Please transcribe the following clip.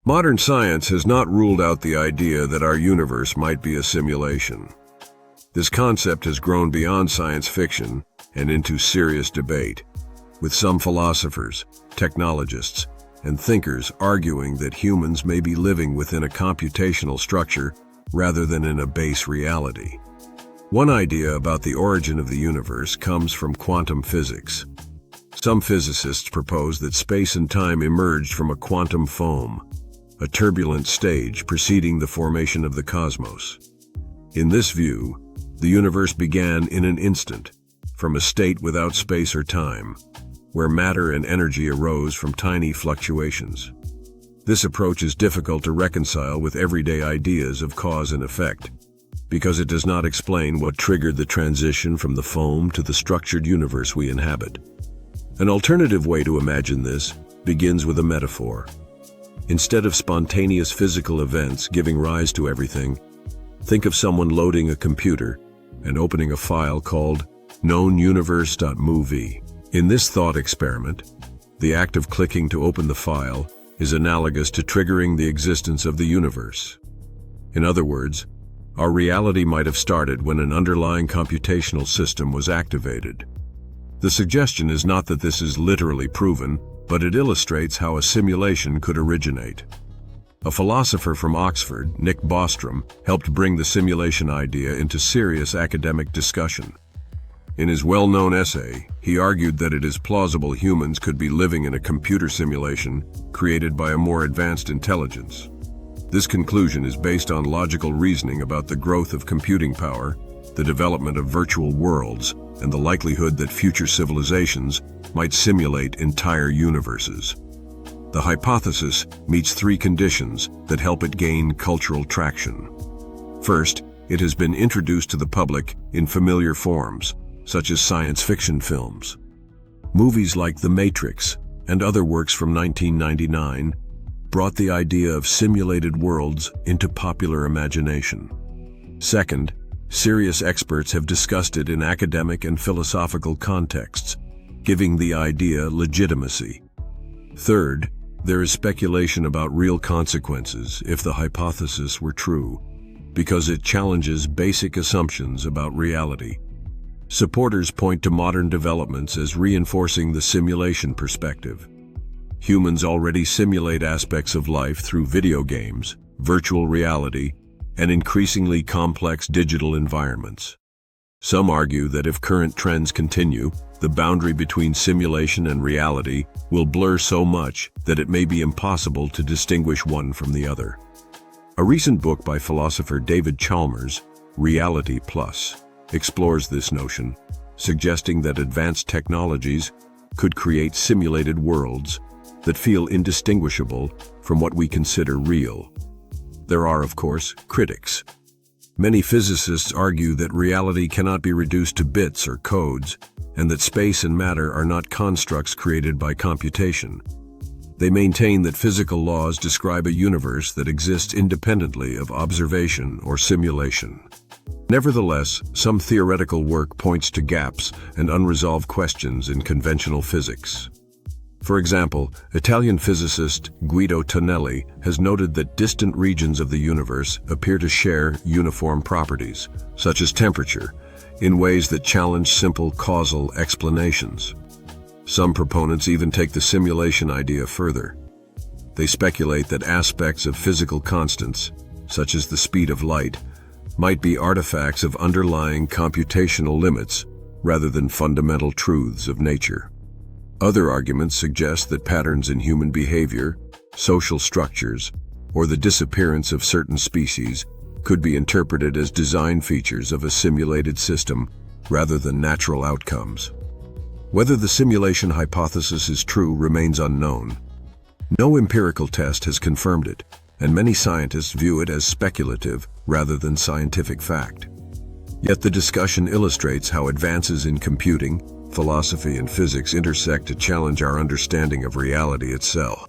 Modern science has not ruled out the idea that our universe might be a simulation. This concept has grown beyond science fiction and into serious debate, with some philosophers, technologists, and thinkers arguing that humans may be living within a computational structure rather than in a base reality. One idea about the origin of the universe comes from quantum physics. Some physicists propose that space and time emerged from a quantum foam, a turbulent stage preceding the formation of the cosmos. In this view, the universe began in an instant, from a state without space or time, where matter and energy arose from tiny fluctuations. This approach is difficult to reconcile with everyday ideas of cause and effect, because it does not explain what triggered the transition from the foam to the structured universe we inhabit. An alternative way to imagine this begins with a metaphor. Instead of spontaneous physical events giving rise to everything, think of someone loading a computer and opening a file called knownuniverse.movie. In this thought experiment, the act of clicking to open the file is analogous to triggering the existence of the universe. In other words, our reality might have started when an underlying computational system was activated. The suggestion is not that this is literally proven, but it illustrates how a simulation could originate. A philosopher from Oxford, Nick Bostrom, helped bring the simulation idea into serious academic discussion. In his well-known essay, he argued that it is plausible humans could be living in a computer simulation created by a more advanced intelligence. This conclusion is based on logical reasoning about the growth of computing power, the development of virtual worlds, and the likelihood that future civilizations might simulate entire universes. The hypothesis meets three conditions that help it gain cultural traction. First, it has been introduced to the public in familiar forms, such as science fiction films. Movies like The Matrix and other works from 1999 brought the idea of simulated worlds into popular imagination. Second, serious experts have discussed it in academic and philosophical contexts, giving the idea legitimacy. Third, there is speculation about real consequences if the hypothesis were true, because it challenges basic assumptions about reality. Supporters point to modern developments as reinforcing the simulation perspective. Humans already simulate aspects of life through video games, virtual reality, and increasingly complex digital environments. Some argue that if current trends continue, the boundary between simulation and reality will blur so much that it may be impossible to distinguish one from the other. A recent book by philosopher David Chalmers, Reality Plus, explores this notion, suggesting that advanced technologies could create simulated worlds that feel indistinguishable from what we consider real. There are, of course, critics. Many physicists argue that reality cannot be reduced to bits or codes, and that space and matter are not constructs created by computation. They maintain that physical laws describe a universe that exists independently of observation or simulation. Nevertheless, some theoretical work points to gaps and unresolved questions in conventional physics. For example, Italian physicist Guido Tonelli has noted that distant regions of the universe appear to share uniform properties, such as temperature, in ways that challenge simple causal explanations. Some proponents even take the simulation idea further. They speculate that aspects of physical constants, such as the speed of light, might be artifacts of underlying computational limits rather than fundamental truths of nature. Other arguments suggest that patterns in human behavior, social structures, or the disappearance of certain species could be interpreted as design features of a simulated system rather than natural outcomes. Whether the simulation hypothesis is true remains unknown. No empirical test has confirmed it, and many scientists view it as speculative rather than scientific fact. Yet the discussion illustrates how advances in computing, philosophy, and physics intersect to challenge our understanding of reality itself.